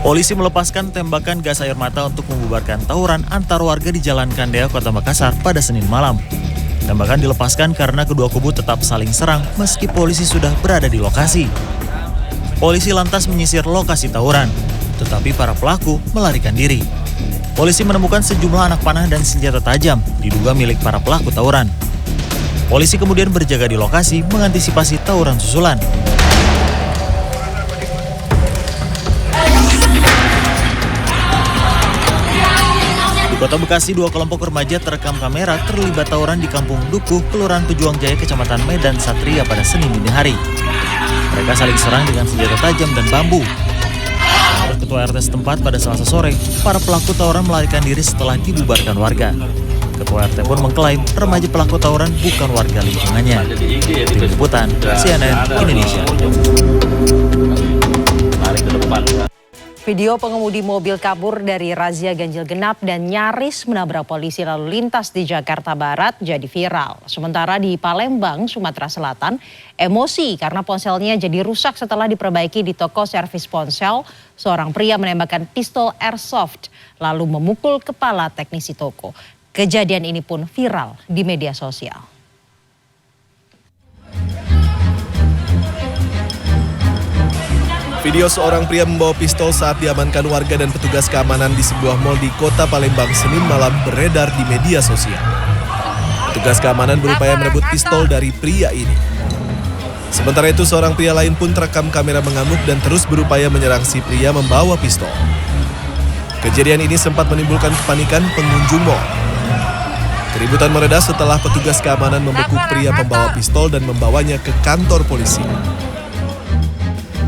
Polisi melepaskan tembakan gas air mata untuk membubarkan tawuran antar warga di Jalan Kandea, Kota Makassar pada Senin malam. Tembakan dilepaskan karena kedua kubu tetap saling serang meski polisi sudah berada di lokasi. Polisi lantas menyisir lokasi tawuran, tetapi para pelaku melarikan diri. Polisi menemukan sejumlah anak panah dan senjata tajam diduga milik para pelaku tawuran. Polisi kemudian berjaga di lokasi mengantisipasi tawuran susulan. Di Kota Bekasi, dua kelompok remaja terekam kamera terlibat tawuran di Kampung Dukuh, Kelurahan Pejuang Jaya, Kecamatan Medan Satria pada Senin dini hari. Mereka saling serang dengan senjata tajam dan bambu. Menurut Ketua RT setempat pada Selasa sore, para pelaku tawuran melarikan diri setelah dibubarkan warga. Ketua RT pun mengklaim remaja pelaku tawuran bukan warga lingkungannya. Tim Liputan CNN Indonesia. Video pengemudi mobil kabur dari razia ganjil genap dan nyaris menabrak polisi lalu lintas di Jakarta Barat jadi viral. Sementara di Palembang, Sumatera Selatan, emosi karena ponselnya jadi rusak setelah diperbaiki di toko servis ponsel. Seorang pria menembakkan pistol airsoft lalu memukul kepala teknisi toko. Kejadian ini pun viral di media sosial. Video seorang pria membawa pistol saat diamankan warga dan petugas keamanan di sebuah mal di Kota Palembang Senin malam beredar di media sosial. Petugas keamanan berupaya merebut pistol dari pria ini. Sementara itu seorang pria lain pun terekam kamera mengamuk dan terus berupaya menyerang si pria membawa pistol. Kejadian ini sempat menimbulkan kepanikan pengunjung mal. Keributan mereda setelah petugas keamanan membekuk pria pembawa pistol dan membawanya ke kantor polisi.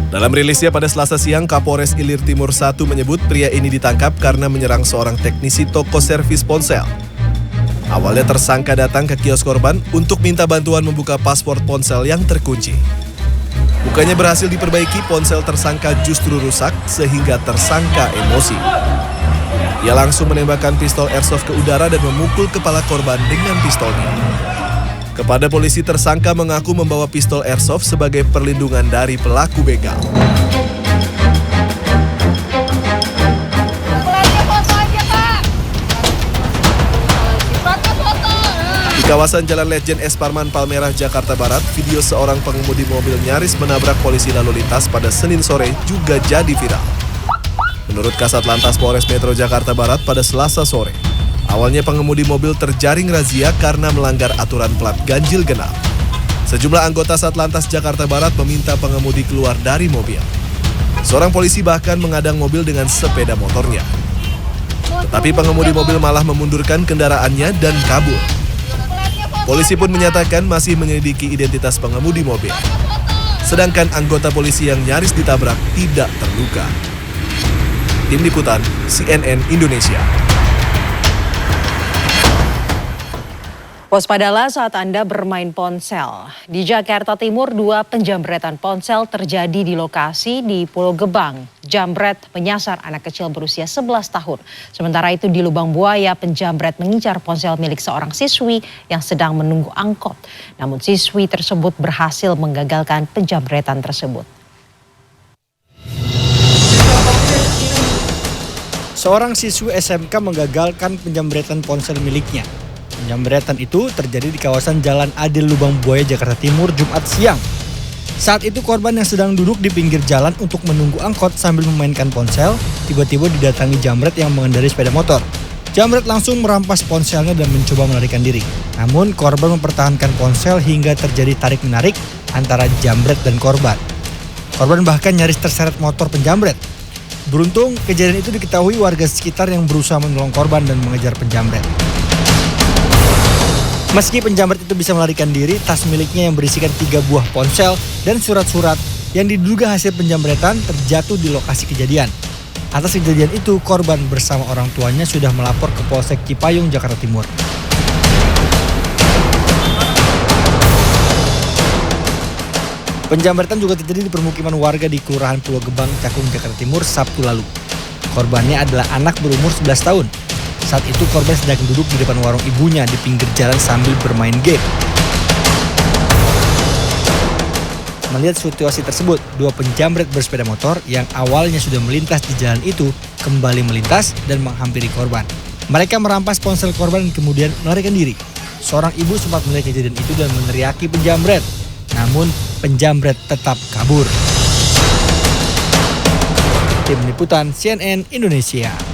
Dalam rilisnya pada Selasa siang, Kapolres Ilir Timur 1 menyebut pria ini ditangkap karena menyerang seorang teknisi toko servis ponsel. Awalnya tersangka datang ke kios korban untuk minta bantuan membuka paspor ponsel yang terkunci. Bukannya berhasil diperbaiki, ponsel tersangka justru rusak sehingga tersangka emosi. Ia langsung menembakkan pistol airsoft ke udara dan memukul kepala korban dengan pistolnya. Kepada polisi, tersangka mengaku membawa pistol airsoft sebagai perlindungan dari pelaku begal. Di kawasan Jalan Letjen S. Parman, Palmerah, Jakarta Barat, video seorang pengemudi mobil nyaris menabrak polisi lalu lintas pada Senin sore juga jadi viral. Menurut Kasat Lantas Polres Metro Jakarta Barat pada Selasa sore, awalnya pengemudi mobil terjaring razia karena melanggar aturan plat ganjil genap. Sejumlah anggota Satlantas Jakarta Barat meminta pengemudi keluar dari mobil. Seorang polisi bahkan mengadang mobil dengan sepeda motornya. Tetapi pengemudi mobil malah memundurkan kendaraannya dan kabur. Polisi pun menyatakan masih menyelidiki identitas pengemudi mobil. Sedangkan anggota polisi yang nyaris ditabrak tidak terluka. Tim Liputan CNN Indonesia. Waspadalah saat Anda bermain ponsel. Di Jakarta Timur, 2 penjamretan ponsel terjadi di lokasi di Pulau Gebang. Jambret menyasar anak kecil berusia 11 tahun. Sementara itu di Lubang Buaya, penjambret mengincar ponsel milik seorang siswi yang sedang menunggu angkot. Namun siswi tersebut berhasil menggagalkan penjambretan tersebut. Seorang siswi SMK menggagalkan penjambretan ponsel miliknya. Penjambretan itu terjadi di kawasan Jalan Adil Lubang Buaya, Jakarta Timur, Jumat siang. Saat itu korban yang sedang duduk di pinggir jalan untuk menunggu angkot sambil memainkan ponsel, tiba-tiba didatangi jambret yang mengendarai sepeda motor. Jambret langsung merampas ponselnya dan mencoba melarikan diri. Namun korban mempertahankan ponsel hingga terjadi tarik-menarik antara jambret dan korban. Korban bahkan nyaris terseret motor penjambret. Beruntung, kejadian itu diketahui warga sekitar yang berusaha menolong korban dan mengejar penjambret. Meski penjambret itu bisa melarikan diri, tas miliknya yang berisikan 3 buah ponsel dan surat-surat yang diduga hasil penjambretan terjatuh di lokasi kejadian. Atas kejadian itu, korban bersama orang tuanya sudah melapor ke Polsek Cipayung, Jakarta Timur. Penjambretan juga terjadi di permukiman warga di Kelurahan Pulau Gebang, Cakung, Jakarta Timur, Sabtu lalu. Korbannya adalah anak berumur 11 tahun. Saat itu korban sedang duduk di depan warung ibunya di pinggir jalan sambil bermain game. Melihat situasi tersebut, dua penjamret bersepeda motor yang awalnya sudah melintas di jalan itu kembali melintas dan menghampiri korban. Mereka merampas ponsel korban dan kemudian melarikan diri. Seorang ibu sempat melihat kejadian itu dan meneriaki penjamret. Namun penjamret tetap kabur. Tim Liputan CNN Indonesia.